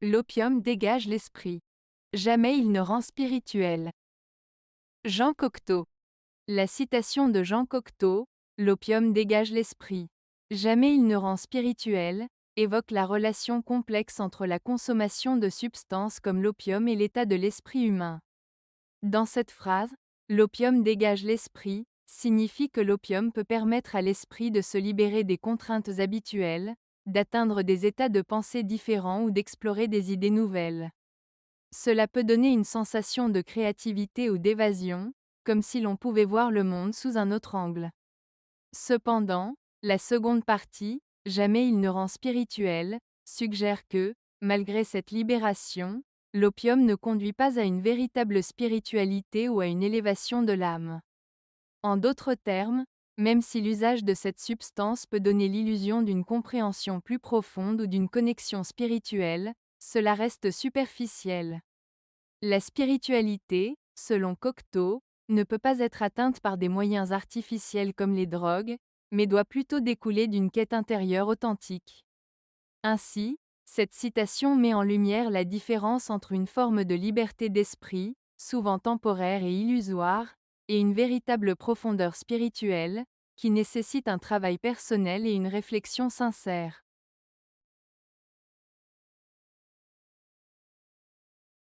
L'opium dégage l'esprit. Jamais il ne rend spirituel. Jean Cocteau. La citation de Jean Cocteau, l'opium dégage l'esprit. Jamais il ne rend spirituel, évoque la relation complexe entre la consommation de substances comme l'opium et l'état de l'esprit humain. Dans cette phrase, l'opium dégage l'esprit, signifie que l'opium peut permettre à l'esprit de se libérer des contraintes habituelles, d'atteindre des états de pensée différents ou d'explorer des idées nouvelles. Cela peut donner une sensation de créativité ou d'évasion, comme si l'on pouvait voir le monde sous un autre angle. Cependant, la seconde partie, jamais il ne rend spirituel, suggère que, malgré cette libération, l'opium ne conduit pas à une véritable spiritualité ou à une élévation de l'âme. En d'autres termes, même si l'usage de cette substance peut donner l'illusion d'une compréhension plus profonde ou d'une connexion spirituelle, cela reste superficiel. La spiritualité, selon Cocteau, ne peut pas être atteinte par des moyens artificiels comme les drogues, mais doit plutôt découler d'une quête intérieure authentique. Ainsi, cette citation met en lumière la différence entre une forme de liberté d'esprit, souvent temporaire et illusoire, et une véritable profondeur spirituelle, qui nécessite un travail personnel et une réflexion sincère.